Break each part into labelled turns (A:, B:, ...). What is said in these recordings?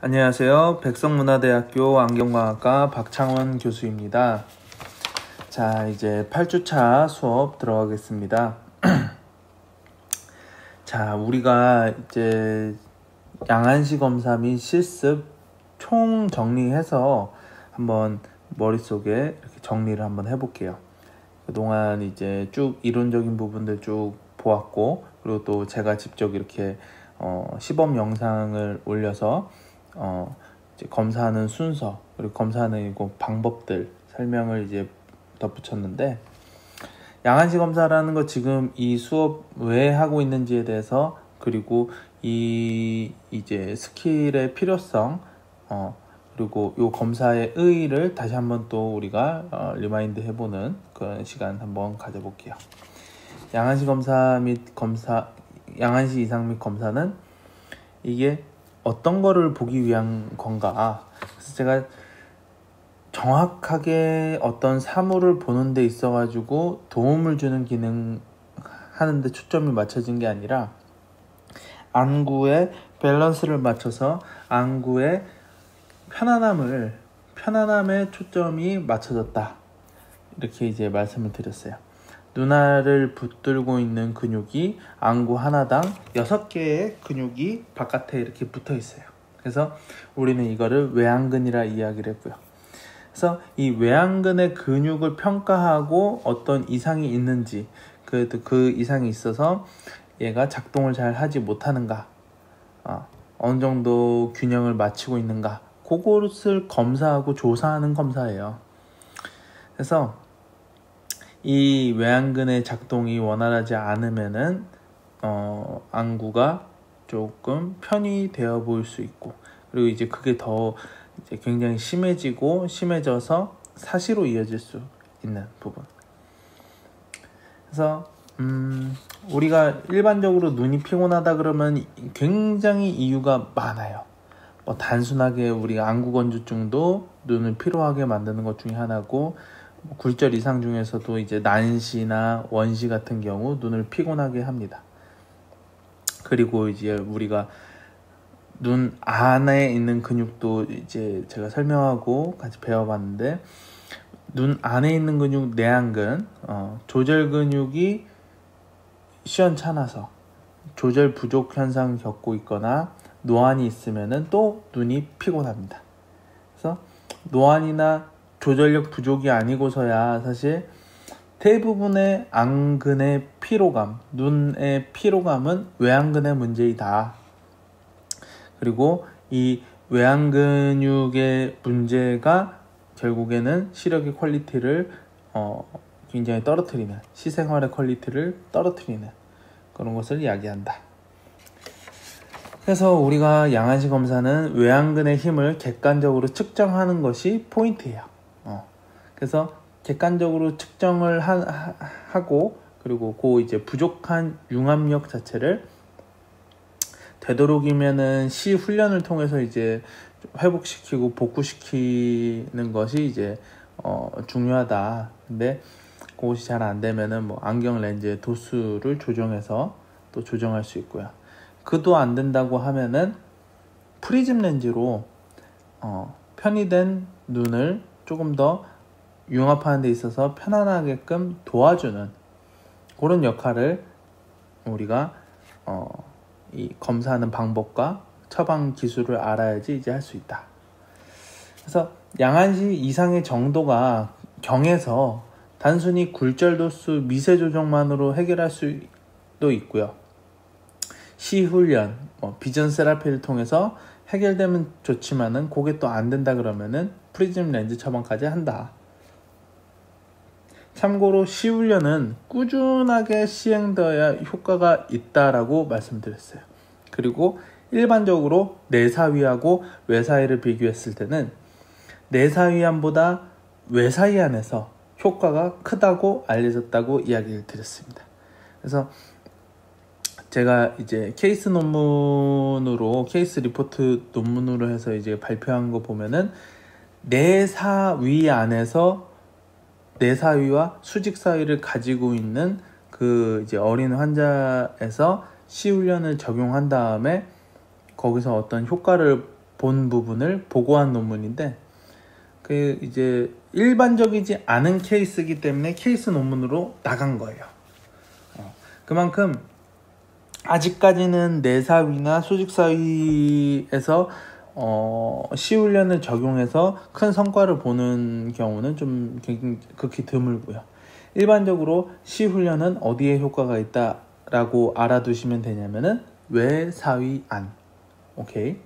A: 안녕하세요. 백석문화대학교 안경광학과 박창원 교수입니다. 자, 이제 8주차 수업 들어가겠습니다. 자, 우리가 이제 양안시 검사 및 실습 총 정리해서 한번 머릿속에 이렇게 정리를 한번 해볼게요. 그동안 이제 쭉 이론적인 부분들 쭉 보았고, 그리고 또 제가 직접 이렇게 시범 영상을 올려서 이제 검사하는 순서, 그리고 검사하는 방법들 설명을 이제 덧붙였는데, 양안시 검사라는 거 지금 이 수업 왜 하고 있는지에 대해서, 그리고 이 이제 스킬의 필요성, 그리고 이 검사의 의의를 다시 한번 또 우리가 리마인드 해보는 그런 시간 한번 가져볼게요. 양안시 검사 및 양안시 이상 및 검사는 이게 어떤 거를 보기 위한 건가? 그래서 제가 정확하게 어떤 사물을 보는 데 있어가지고 도움을 주는 기능 하는데 초점이 맞춰진 게 아니라 안구의 밸런스를 맞춰서 안구의 편안함에 초점이 맞춰졌다. 이렇게 이제 말씀을 드렸어요. 눈알을 붙들고 있는 근육이 안구 하나당 6개의 근육이 바깥에 이렇게 붙어 있어요. 그래서 우리는 이거를 외안근이라 이야기를 했고요. 그래서 이 외안근의 근육을 평가하고 어떤 이상이 있는지, 그 이상이 있어서 얘가 작동을 잘 하지 못하는가, 어느 정도 균형을 맞추고 있는가, 그것을 검사하고 조사하는 검사예요. 그래서 이 외안근의 작동이 원활하지 않으면은 안구가 조금 편히 되어 보일 수 있고, 그리고 이제 그게 더 이제 굉장히 심해져서 사시로 이어질 수 있는 부분. 그래서 우리가 일반적으로 눈이 피곤하다 그러면 굉장히 이유가 많아요. 단순하게 우리가 안구 건조증도 눈을 피로하게 만드는 것 중에 하나고, 굴절 이상 중에서도 이제 난시나 원시 같은 경우 눈을 피곤하게 합니다. 그리고 이제 우리가 눈 안에 있는 근육도 이제 제가 설명하고 같이 배워봤는데, 눈 안에 있는 근육 내안근, 조절 근육이 시원찮아서 조절 부족 현상 겪고 있거나 노안이 있으면은 또 눈이 피곤합니다. 그래서 노안이나 조절력 부족이 아니고서야 사실 대부분의 안근의 피로감, 눈의 피로감은 외안근의 문제이다. 그리고 이 외안근육의 문제가 결국에는 시력의 퀄리티를 굉장히 떨어뜨리는, 시생활의 퀄리티를 떨어뜨리는 그런 것을 이야기한다. 그래서 우리가 양안시 검사는 외안근의 힘을 객관적으로 측정하는 것이 포인트예요. 그래서 객관적으로 측정을 하고, 그리고 그 이제 부족한 융합력 자체를 되도록이면은 시 훈련을 통해서 이제 회복시키고 복구시키는 것이 이제 중요하다. 근데 그것이 잘 안 되면은 안경 렌즈의 도수를 조정해서 또 조정할 수 있고요. 그도 안 된다고 하면은 프리즘 렌즈로 편의된 눈을 조금 더 융합하는 데 있어서 편안하게끔 도와주는 그런 역할을 우리가 이 검사하는 방법과 처방 기술을 알아야지 이제 할 수 있다. 그래서 양안시 이상의 정도가 경해서 단순히 굴절 도수 미세 조정만으로 해결할 수도 있고요. 시훈련, 비전 세라피를 통해서 해결되면 좋지만은 그게 또 안 된다 그러면은 프리즘 렌즈 처방까지 한다. 참고로 시훈련은 꾸준하게 시행되어야 효과가 있다라고 말씀드렸어요. 그리고 일반적으로 내사위하고 외사위를 비교했을 때는 내사위암보다 외사위암에서 효과가 크다고 알려졌다고 이야기를 드렸습니다. 그래서 제가 이제 케이스 리포트 논문으로 해서 이제 발표한 거 보면은 내사위 안에서 내사위와 수직사위를 가지고 있는 그 이제 어린 환자에서 시훈련을 적용한 다음에 거기서 어떤 효과를 본 부분을 보고한 논문인데 그 이제 일반적이지 않은 케이스이기 때문에 케이스 논문으로 나간 거예요. 그만큼 아직까지는 내사위나 수직사위에서 시훈련을 적용해서 큰 성과를 보는 경우는 좀 극히 드물고요. 일반적으로 시훈련은 어디에 효과가 있다라고 알아두시면 되냐면은 외사위 안. 오케이.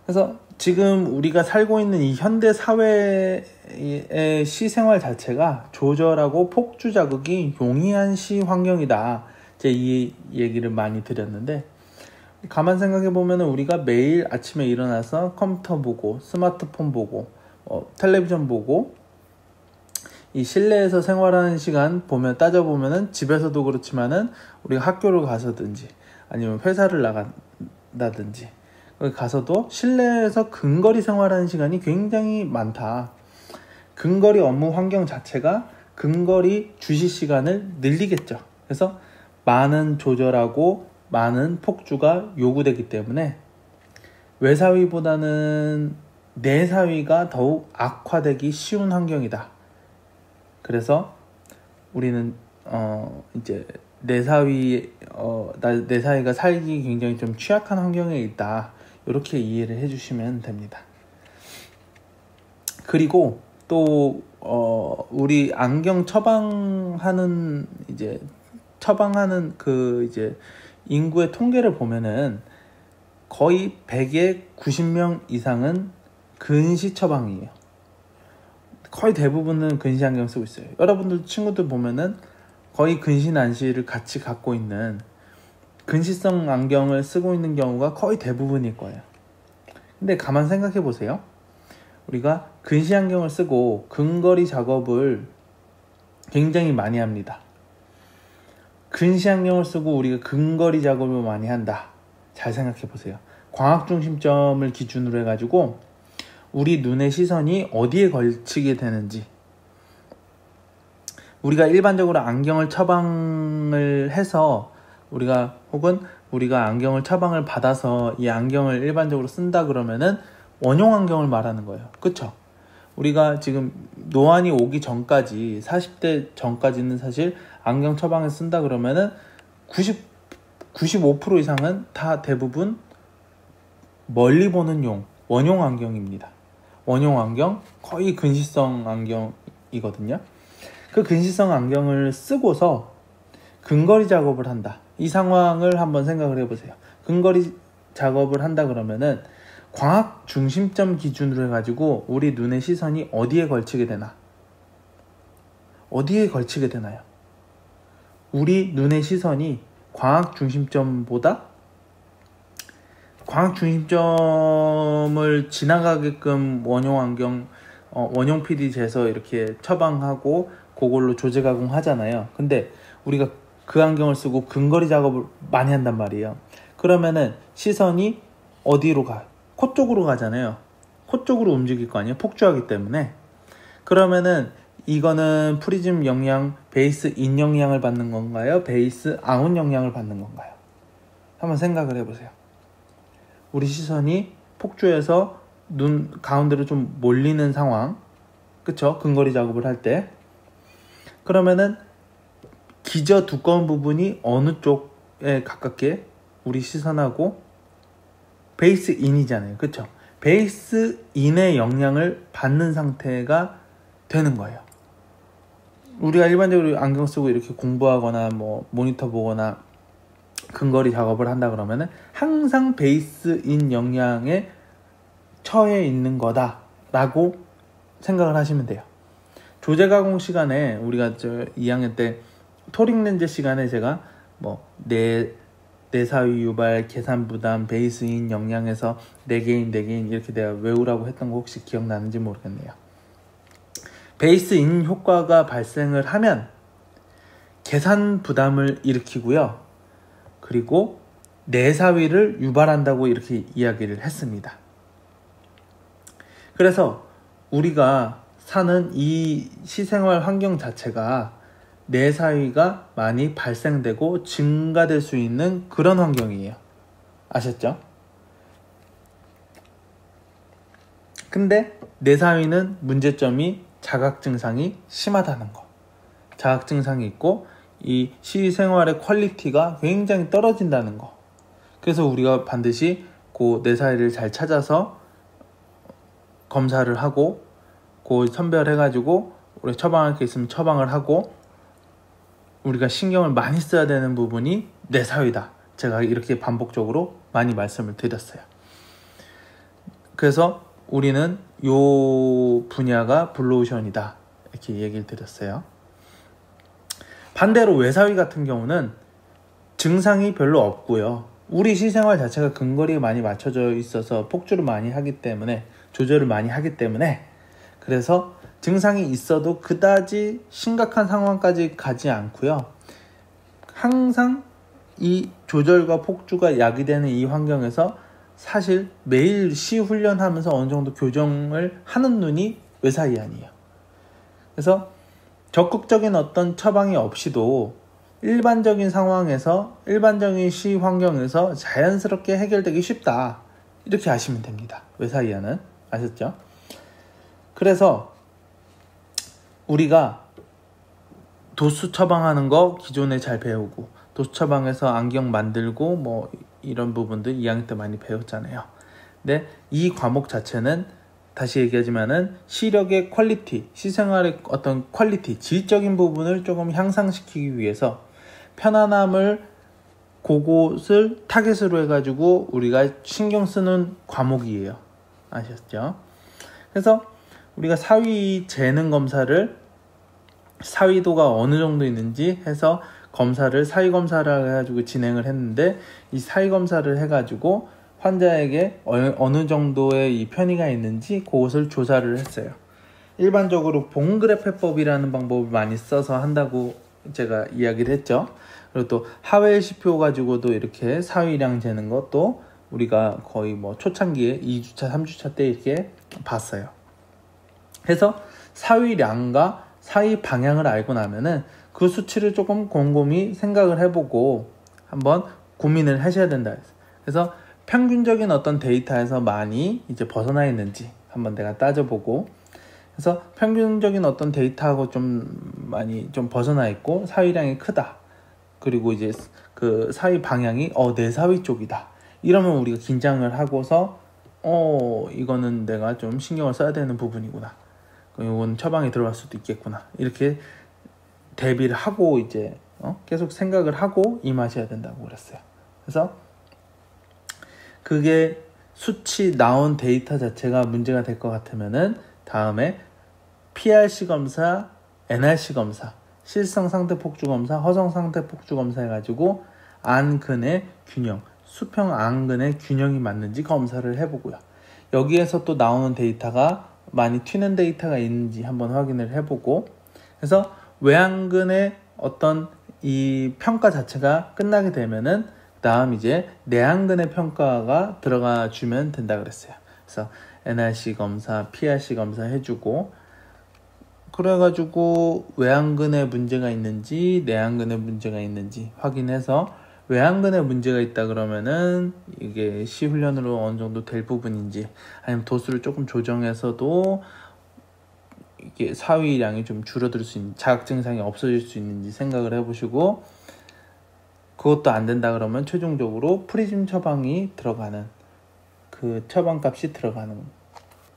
A: 그래서 지금 우리가 살고 있는 이 현대 사회의 시생활 자체가 조절하고 폭주 자극이 용이한 시 환경이다. 제가 이 얘기를 많이 드렸는데, 가만 생각해 보면 우리가 매일 아침에 일어나서 컴퓨터 보고 스마트폰 보고 텔레비전 보고 이 실내에서 생활하는 시간 보면 따져보면은 집에서도 그렇지만은 우리가 학교를 가서든지 아니면 회사를 나간다든지 거기 가서도 실내에서 근거리 생활하는 시간이 굉장히 많다. 근거리 업무 환경 자체가 근거리 주시 시간을 늘리겠죠. 그래서 많은 조절하고 많은 폭주가 요구되기 때문에 외사위보다는 내사위가 더욱 악화되기 쉬운 환경이다. 그래서 우리는 이제 내사위가 살기 굉장히 좀 취약한 환경에 있다. 이렇게 이해를 해주시면 됩니다. 그리고 또 우리 안경 처방하는 그 이제 인구의 통계를 보면은 거의 100에 90명 이상은 근시 처방이에요. 거의 대부분은 근시 안경 쓰고 있어요. 여러분들 친구들 보면은 거의 근시 난시를 같이 갖고 있는 근시성 안경을 쓰고 있는 경우가 거의 대부분일 거예요. 근데 가만 생각해 보세요. 우리가 근시 안경을 쓰고 근거리 작업을 굉장히 많이 합니다. 근시 안경을 쓰고 우리가 근거리 작업을 많이 한다. 잘 생각해 보세요. 광학 중심점을 기준으로 해가지고 우리 눈의 시선이 어디에 걸치게 되는지, 우리가 일반적으로 안경을 처방을 해서 혹은 우리가 안경을 처방을 받아서 이 안경을 일반적으로 쓴다 그러면은 원용 안경을 말하는 거예요. 그쵸? 우리가 지금 노안이 오기 전까지 40대 전까지는 사실 안경 처방을 쓴다 그러면은 95% 이상은 다 대부분 멀리 보는 원용 안경입니다. 원용 안경, 거의 근시성 안경이거든요. 그 근시성 안경을 쓰고서 근거리 작업을 한다. 이 상황을 한번 생각을 해보세요. 근거리 작업을 한다 그러면은 광학 중심점 기준으로 해가지고 우리 눈의 시선이 어디에 걸치게 되나? 어디에 걸치게 되나요? 우리 눈의 시선이 광학 중심점을 지나가게끔 원용 안경, 원용 PD 재서 이렇게 처방하고 그걸로 조제 가공하잖아요. 근데 우리가 그 안경을 쓰고 근거리 작업을 많이 한단 말이에요. 그러면은 시선이 어디로 가? 코 쪽으로 가잖아요. 코 쪽으로 움직일 거 아니에요? 폭주하기 때문에. 그러면은 이거는 프리즘 영향, 베이스 인 영향을 받는 건가요? 베이스 아웃 영향을 받는 건가요? 한번 생각을 해보세요. 우리 시선이 폭주해서 눈 가운데로 좀 몰리는 상황, 그쵸? 근거리 작업을 할 때. 그러면은 기저 두꺼운 부분이 어느 쪽에 가깝게 우리 시선하고 베이스 인이잖아요. 그쵸? 베이스 인의 영향을 받는 상태가 되는 거예요. 우리가 일반적으로 안경 쓰고 이렇게 공부하거나 뭐 모니터 보거나 근거리 작업을 한다 그러면은 항상 베이스 인 영향에 처해 있는 거다라고 생각을 하시면 돼요. 조제 가공 시간에 우리가 2학년 때 토릭 렌즈 시간에 제가 뭐 내사위 유발, 계산 부담, 베이스인 영향에서 4개인 이렇게 내가 외우라고 했던 거 혹시 기억나는지 모르겠네요. 베이스인 효과가 발생을 하면 계산 부담을 일으키고요. 그리고 내사위를 유발한다고 이렇게 이야기를 했습니다. 그래서 우리가 사는 이 시생활 환경 자체가 내사위가 많이 발생되고 증가될 수 있는 그런 환경이에요. 아셨죠? 근데 내사위는 문제점이 자각 증상이 심하다는 거. 자각 증상이 있고 이 시생활의 퀄리티가 굉장히 떨어진다는 거. 그래서 우리가 반드시 그 내사위를 잘 찾아서 검사를 하고 그 선별해가지고 우리 처방할 게 있으면 처방을 하고 우리가 신경을 많이 써야 되는 부분이 내사위다. 제가 이렇게 반복적으로 많이 말씀을 드렸어요. 그래서 우리는 요 분야가 블루오션이다. 이렇게 얘기를 드렸어요. 반대로 외사위 같은 경우는 증상이 별로 없고요. 우리 시생활 자체가 근거리에 많이 맞춰져 있어서 폭주를 많이 하기 때문에 조절을 많이 하기 때문에 그래서 증상이 있어도 그다지 심각한 상황까지 가지 않고요. 항상 이 조절과 폭주가 야기되는 이 환경에서 사실 매일 시 훈련하면서 어느 정도 교정을 하는 눈이 외사이안이에요. 그래서 적극적인 어떤 처방이 없이도 일반적인 상황에서 일반적인 시 환경에서 자연스럽게 해결되기 쉽다. 이렇게 아시면 됩니다. 외사이안은. 아셨죠? 그래서 우리가 도수 처방하는 거 기존에 잘 배우고 도수 처방해서 안경 만들고 뭐 이런 부분들 2학년 때 많이 배웠잖아요. 근데 이 과목 자체는 다시 얘기하지만은 시력의 퀄리티, 시생활의 어떤 퀄리티, 질적인 부분을 조금 향상시키기 위해서 편안함을 그곳을 타겟으로 해가지고 우리가 신경 쓰는 과목이에요. 아셨죠? 그래서 우리가 사위 재는 검사를 사위도가 어느 정도 있는지 해서 검사를 사위 검사를 해가지고 진행을 했는데 이 사위 검사를 해가지고 환자에게 어느 정도의 이 편의가 있는지 그것을 조사를 했어요. 일반적으로 봉그레페법이라는 방법을 많이 써서 한다고 제가 이야기를 했죠. 그리고 또 하웰시표 가지고도 이렇게 사위량 재는 것도 우리가 거의 뭐 초창기에 2주차, 3주차 때 이렇게 봤어요. 그래서 사위량과 사위 방향을 알고 나면은 그 수치를 조금 곰곰이 생각을 해보고 한번 고민을 하셔야 된다. 그래서 평균적인 어떤 데이터에서 많이 이제 벗어나 있는지 한번 내가 따져보고 그래서 평균적인 어떤 데이터하고 좀 많이 좀 벗어나 있고 사위량이 크다. 그리고 이제 그 사위 방향이 내 사위 쪽이다. 이러면 우리가 긴장을 하고서 이거는 내가 좀 신경을 써야 되는 부분이구나. 이건 처방에 들어갈 수도 있겠구나. 이렇게 대비를 하고 이제 계속 생각을 하고 임하셔야 된다고 그랬어요. 그래서 그게 수치 나온 데이터 자체가 문제가 될 것 같으면은 다음에 PRC 검사, NRC 검사, 실성 상태 폭주 검사, 허성 상태 폭주 검사 해가지고 안근의 균형, 수평 안근의 균형이 맞는지 검사를 해보고요. 여기에서 또 나오는 데이터가 많이 튀는 데이터가 있는지 한번 확인을 해보고 그래서 외안근의 어떤 이 평가 자체가 끝나게 되면은 다음 이제 내안근의 평가가 들어가 주면 된다 그랬어요. 그래서 NRC 검사, PRC 검사 해주고 그래가지고 외안근에 문제가 있는지 내안근에 문제가 있는지 확인해서 외안근에 문제가 있다 그러면은 이게 시훈련으로 어느 정도 될 부분인지 아니면 도수를 조금 조정해서도 이게 사위량이 좀 줄어들 수 있는 자각 증상이 없어질 수 있는지 생각을 해보시고 그것도 안 된다 그러면 최종적으로 프리즘 처방이 들어가는 그 처방값이 들어가는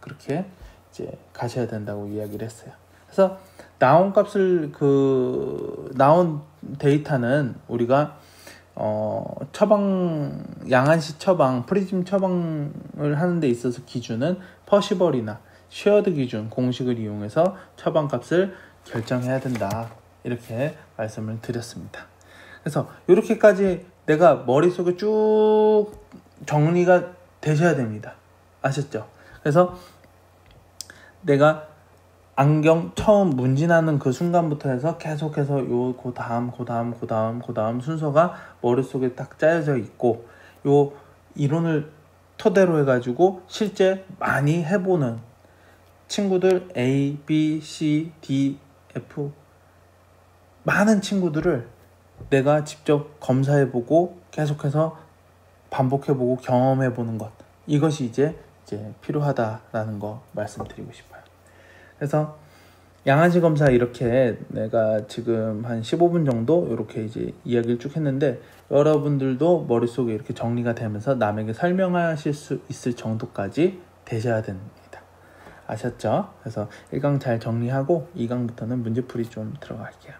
A: 그렇게 이제 가셔야 된다고 이야기를 했어요. 그래서 나온 값을 나온 데이터는 우리가 처방 양한시 처방 프리즘 처방을 하는 데 있어서 기준은 퍼시벌이나 쉐어드 기준 공식을 이용해서 처방값을 결정해야 된다. 이렇게 말씀을 드렸습니다. 그래서 이렇게까지 내가 머릿속에 쭉 정리가 되셔야 됩니다. 아셨죠? 그래서 내가 안경 처음 문진하는 그 순간부터 해서 계속해서 그 다음 순서가 머릿속에 딱 짜여져 있고 요 이론을 토대로 해가지고 실제 많이 해보는 친구들 A, B, C, D, F 많은 친구들을 내가 직접 검사해보고 계속해서 반복해보고 경험해보는 것 이것이 이제 이제 필요하다라는 거 말씀드리고 싶어요. 그래서 양안시 검사 이렇게 내가 지금 한 15분 정도 이렇게 이제 이야기를 쭉 했는데, 여러분들도 머릿속에 이렇게 정리가 되면서 남에게 설명하실 수 있을 정도까지 되셔야 됩니다. 아셨죠? 그래서 1강 잘 정리하고 2강부터는 문제풀이 좀 들어갈게요.